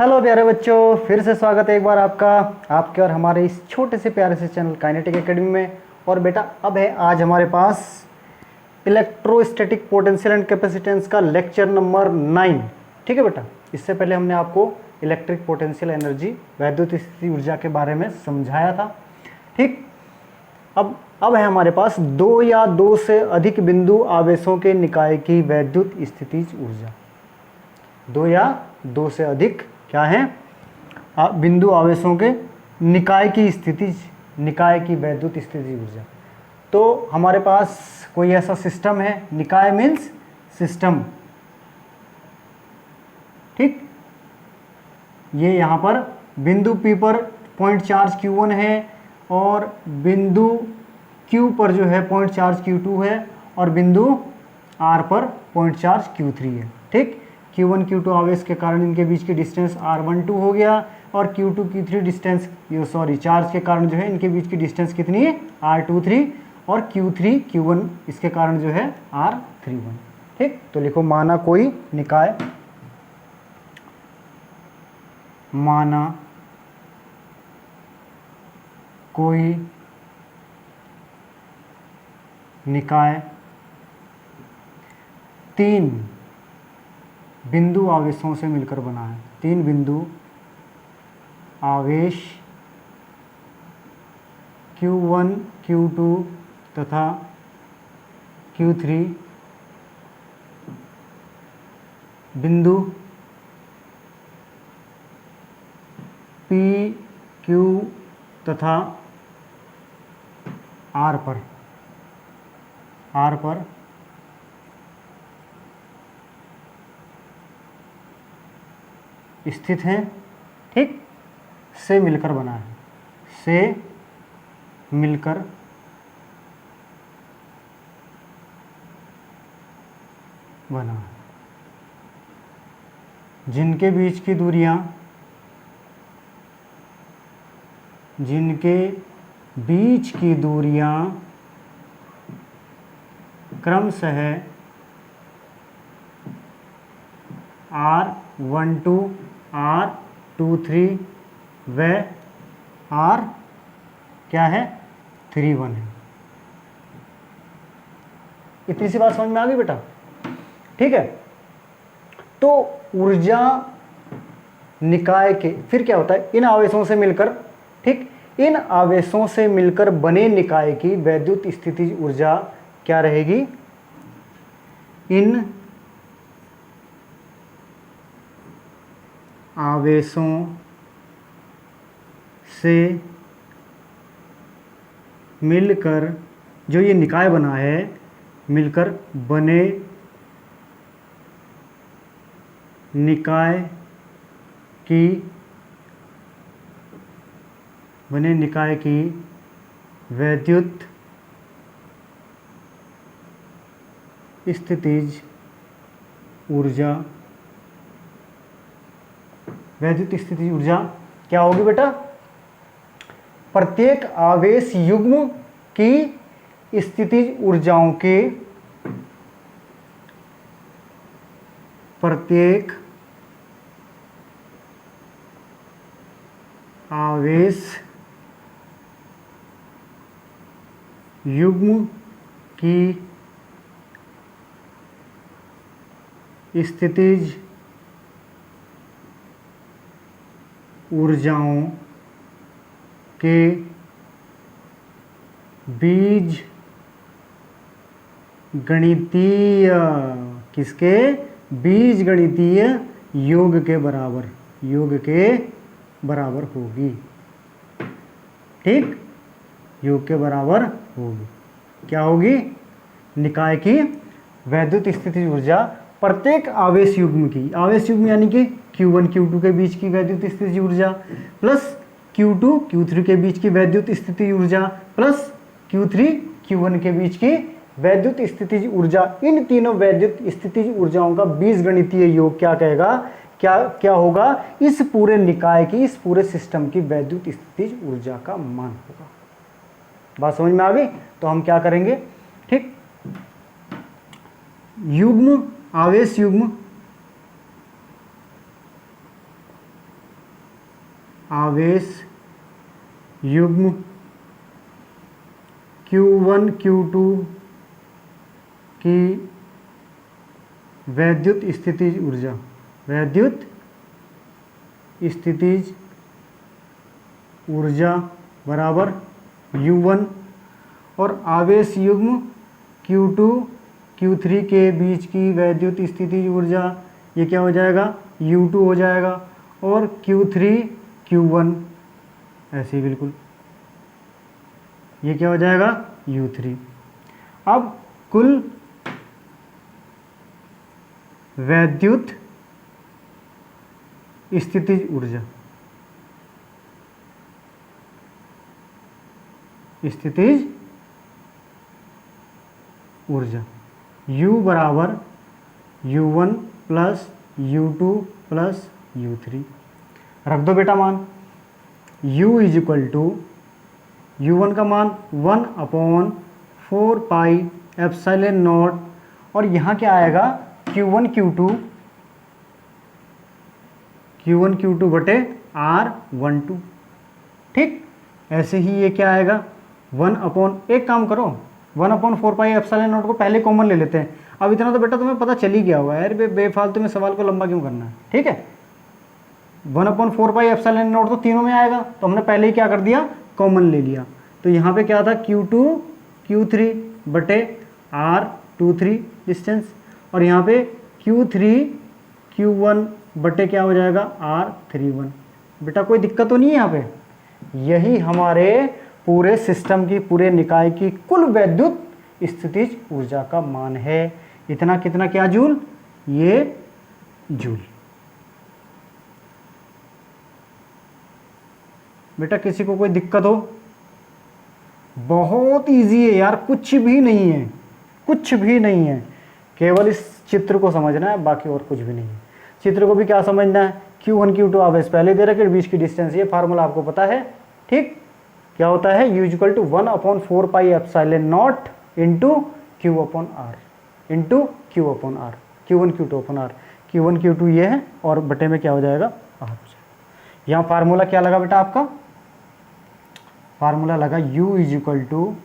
Hello प्यारे बच्चों, फिर से स्वागत है एक बार आपके और हमारे इस छोटे से प्यारे से चैनल काइनेटिक एकेडमी में। और बेटा अब है आज हमारे पास इलेक्ट्रोस्टैटिक पोटेंशियल एंड कैपेसिटेंस का लेक्चर नंबर 9। ठीक है बेटा, इससे पहले हमने आपको इलेक्ट्रिक पोटेंशियल एनर्जी वैद्युत स्थिति ऊर्जा के बारे में समझाया था। ठीक, अब है हमारे पास दो या दो से अधिक बिंदु आवेशों के निकाय की वैद्युत स्थितिज ऊर्जा। दो या दो से अधिक क्या है बिंदु आवेशों के निकाय की वैद्युत स्थितिज ऊर्जा। तो हमारे पास कोई ऐसा सिस्टम है, निकाय मीन्स सिस्टम। ठीक, ये यहाँ पर बिंदु P पर पॉइंट चार्ज Q1 है और बिंदु Q पर जो है पॉइंट चार्ज Q2 है और बिंदु R पर पॉइंट चार्ज Q3 है। ठीक, Q1 Q2 आवेश के कारण इनके बीच की डिस्टेंस R12 हो गया और Q2 Q3 डिस्टेंस चार्ज के कारण जो है इनके बीच की डिस्टेंस कितनी है R23 और Q3 Q1 इसके कारण जो है R31। ठीक, तो लिखो माना कोई निकाय, माना कोई निकाय तीन बिंदु आवेशों से मिलकर बना है। तीन बिंदु आवेश Q1 Q2 तथा Q3 बिंदु P Q तथा R पर स्थित हैं। ठीक, से मिलकर बना है, से मिलकर बना है। जिनके बीच की दूरियां क्रमशः R12 R23 व R क्या है 31 है। इतनी सी बात समझ में आ गई बेटा? ठीक है, तो ऊर्जा निकाय के फिर क्या होता है, इन आवेशों से मिलकर, ठीक, इन आवेशों से मिलकर बने निकाय की वैद्युत स्थितिज ऊर्जा क्या रहेगी? इन आवेशों से मिलकर जो ये निकाय बना है, मिलकर बने निकाय की वैद्युत स्थितिज ऊर्जा, वैद्युत स्थितिज ऊर्जा क्या होगी बेटा? प्रत्येक आवेश युग्म की स्थितिज ऊर्जाओं के, प्रत्येक आवेश युग्म की स्थितिज ऊर्जाओं के बीज गणितीय, किसके? बीज गणितीय योग के बराबर होगी। ठीक, योग के बराबर होगी। क्या होगी? निकाय की वैद्युत स्थितिज ऊर्जा प्रत्येक आवेश युग्म की, आवेश युग्म यानी कि Q1 Q2 के बीच की वैद्युत स्थितिज ऊर्जा प्लस Q2 Q3 के बीच की वैद्युत स्थितिज ऊर्जा प्लस Q3 Q1 के बीच की वैद्युत स्थितिज ऊर्जा, इन तीनों वैद्युत स्थितिज ऊर्जाओं का बीजगणितीय योग क्या कहेगा, क्या होगा? इस पूरे निकाय की, इस पूरे सिस्टम की वैद्युत स्थितिज ऊर्जा का मान होगा। बात समझ में आ गई? तो हम क्या करेंगे? ठीक, युग्म, आवेश युग्म आवेश युग्म Q1 Q2 की वैद्युत स्थितिज ऊर्जा, वैद्युत स्थितिज ऊर्जा बराबर U1, और आवेश युग्म Q2 Q3 के बीच की वैद्युत स्थितिज ऊर्जा, ये क्या हो जाएगा, U2 हो जाएगा, और Q3 Q1 ऐसे ही बिल्कुल, ये क्या हो जाएगा, U3। अब कुल वैद्युत स्थितिज ऊर्जा, स्थितिज ऊर्जा U बराबर U1 plus U2 plus U3, रख दो बेटा मान। U is equal to U1 का मान 1/4 पाई एप्सिलॉन नॉट, और यहाँ क्या आएगा, Q1 Q2 बटे R12। ठीक, ऐसे ही ये क्या आएगा, एक काम करो, 1/4 पाई एप्सिलॉन नॉट को पहले कॉमन ले लेते हैं। अब इतना तो बेटा तुम्हें पता चल ही गया होगा यार, बेफालतू में सवाल को लंबा क्यों करना है। ठीक है, 1/4 पाई एप्सिलॉन नॉट तो तीनों में आएगा, तो हमने पहले ही क्या कर दिया, कॉमन ले लिया। तो यहाँ पे क्या था, Q2 Q3 बटे R23 डिस्टेंस, और यहाँ पे Q3 Q1 बटे क्या हो जाएगा, R31। बेटा कोई दिक्कत तो नहीं है यहाँ पे, यही हमारे पूरे सिस्टम की, पूरे निकाय की कुल वैद्युत स्थितिज ऊर्जा का मान है। इतना कितना क्या जूल, ये जूल। बेटा किसी को कोई दिक्कत हो, बहुत इजी है यार, कुछ भी नहीं है, कुछ भी नहीं है, केवल इस चित्र को समझना है, बाकी और कुछ भी नहीं है। चित्र को भी क्या समझना है, Q1 Q2 आवेश पहले दे रखे, बीच की डिस्टेंस, ये फार्मूला आपको पता है। ठीक, क्या होता है, U equal to 1/4 pi epsilon nought into Q/R, into Q/R, Q1 Q2/R, Q1 Q2 ये है, और बटे में क्या हो जाएगा, R हो जाएगा। यहाँ फार्मूला क्या लगा बेटा आपका, फार्मूला लगा U is equal to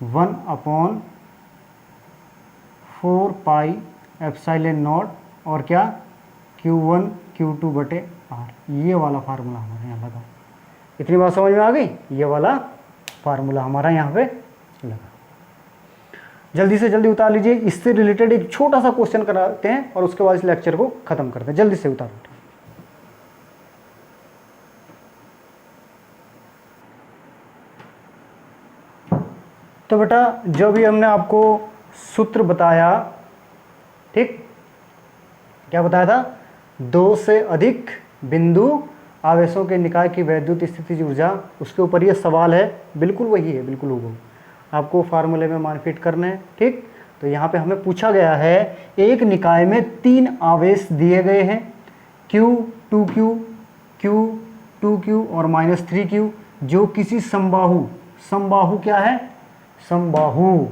1/4 pi epsilon nought, और क्या, Q1 Q2 बटे R, ये वाला फार्मूला हमारे यहाँ लगा। इतनी बात समझ में आ गई, ये वाला फार्मूला हमारा यहाँ पे लगा। जल्दी से जल्दी उतार लीजिए, इससे रिलेटेड एक छोटा सा क्वेश्चन कराते हैं, और उसके बाद इस लेक्चर को खत्म करते हैं। जल्दी से उतार लीजिए। तो बेटा जो भी हमने आपको सूत्र बताया, ठीक, क्या बताया था, 2 से अधिक बिंदु आवेशों के निकाय की वैद्युत स्थितिज ऊर्जा, उसके ऊपर ये सवाल है, बिल्कुल वही है, बिल्कुल हूबहू आपको फार्मूले में मान फिट करने हैं। ठीक, तो यहाँ पे हमें पूछा गया है, एक निकाय में 3 आवेश दिए गए हैं, Q 2Q, Q 2Q और -3Q, जो किसी समबाहु, समबाहु क्या है, समबाहु,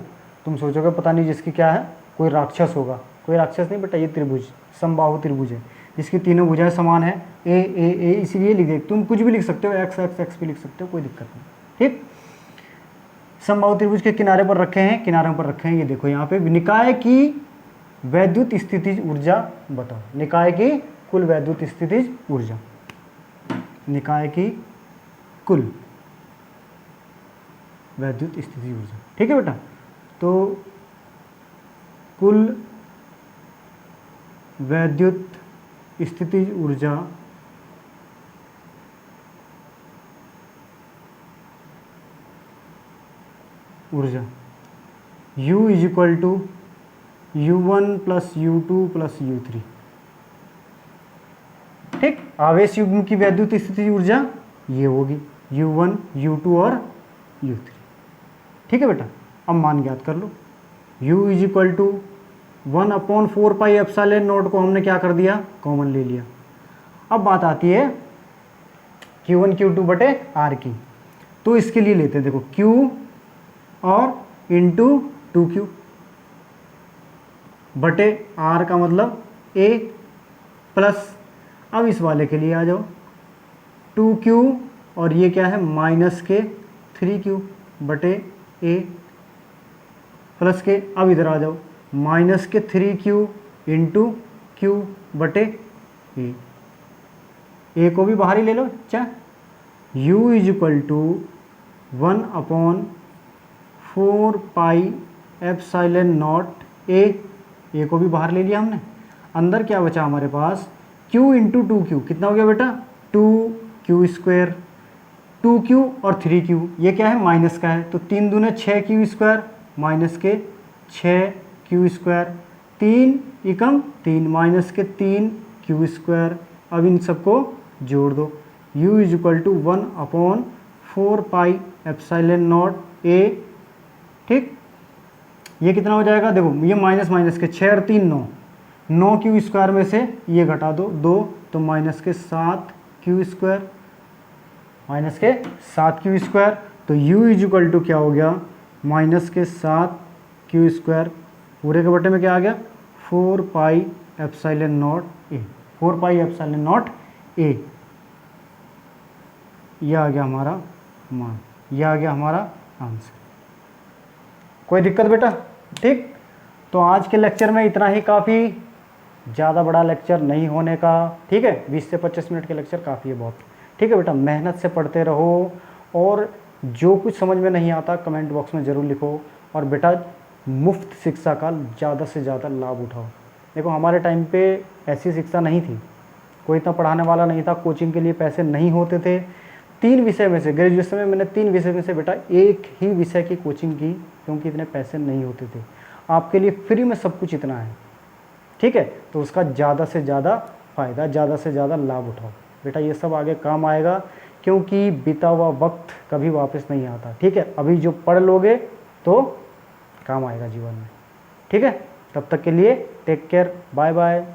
तुम सोचोगे पता नहीं जिसकी क्या है, कोई राक्षस होगा, कोई राक्षस नहीं बेटा, ये त्रिभुज, समबाहु त्रिभुज है, जिसकी तीनों भुजाएं समान है, ए, इसीलिए लिख दे, तुम कुछ भी लिख सकते हो, x भी लिख सकते हो, कोई दिक्कत नहीं। ठीक, समबाहु त्रिभुज के किनारे पर रखे हैं, किनारों पर रखे हैं, ये देखो यहाँ पे निकाय की वैद्युत स्थितिज ऊर्जा बताओ, निकाय की कुल वैद्युत स्थितिज ऊर्जा, निकाय की कुल वैद्युत स्थितिज ऊर्जा। ठीक है बेटा, तो कुल वैद्युत स्थितिज ऊर्जा U is equal to U1 plus U2 plus U3। ठीक, आवेश युग्म की वैद्युत स्थितिज ऊर्जा ये होगी, U1 U2 और U3। ठीक है बेटा, अब मान ज्ञात कर लो, U is equal to 1/4 pi epsilon nought को हमने क्या कर दिया, कॉमन ले लिया। अब बात आती है Q1 Q2 बटे R की, तो इसके लिए लेते हैं, देखो Q और इंटू 2Q बटे R का मतलब A प्लस, अब इस वाले के लिए आ जाओ, 2q और ये क्या है माइनस के 3q बटे a प्लस के, अब इधर आ जाओ, माइनस के 3q इंटू क्यू बटे ए को भी बाहर ही ले लो। अच्छा, u is equal to 1/4 pi epsilon naught a को भी बाहर ले लिया हमने। अंदर क्या बचा हमारे पास, q इंटू 2q कितना हो गया बेटा 2q², 2q और 3q ये क्या है माइनस का है, तो 3 दूने 6q² माइनस के 6q², 3 एकम 3 माइनस के 3q²। अब इन सबको जोड़ दो, u is equal to 1/4 pi epsilon naught a. ठीक, ये कितना हो जाएगा, देखो ये माइनस माइनस के 6 और 3 9q² में से ये घटा दो 2, तो माइनस के 7q², माइनस के 7q²। तो u इज इक्वल टू क्या हो गया, माइनस के 7q², पूरे के बटे में क्या आ गया 4 पाई एप्सिलॉन नॉट ए, 4 पाई एप्सिलॉन नॉट ए। यह आ गया हमारा मान, यह आ गया हमारा आंसर। कोई दिक्कत बेटा? ठीक, तो आज के लेक्चर में इतना ही काफ़ी, ज़्यादा बड़ा लेक्चर नहीं होने का। ठीक है, 20 से 25 मिनट के लेक्चर काफ़ी है बहुत। ठीक है बेटा, मेहनत से पढ़ते रहो और जो कुछ समझ में नहीं आता कमेंट बॉक्स में ज़रूर लिखो। और बेटा मुफ्त शिक्षा का ज़्यादा से ज़्यादा लाभ उठाओ। देखो हमारे टाइम पे ऐसी शिक्षा नहीं थी, कोई इतना पढ़ाने वाला नहीं था, कोचिंग के लिए पैसे नहीं होते थे। 3 विषय में से, ग्रेजुएशन में मैंने 3 विषय में से बेटा एक ही विषय की कोचिंग की, क्योंकि इतने पैसे नहीं होते थे। आपके लिए फ्री में सब कुछ इतना है। ठीक है, तो उसका ज़्यादा से ज़्यादा फ़ायदा, ज़्यादा से ज़्यादा लाभ उठाओ बेटा, ये सब आगे काम आएगा, क्योंकि बीता हुआ वक्त कभी वापस नहीं आता। ठीक है, अभी जो पढ़ लोगे तो काम आएगा जीवन में। ठीक है, तब तक के लिए टेक केयर, बाय बाय।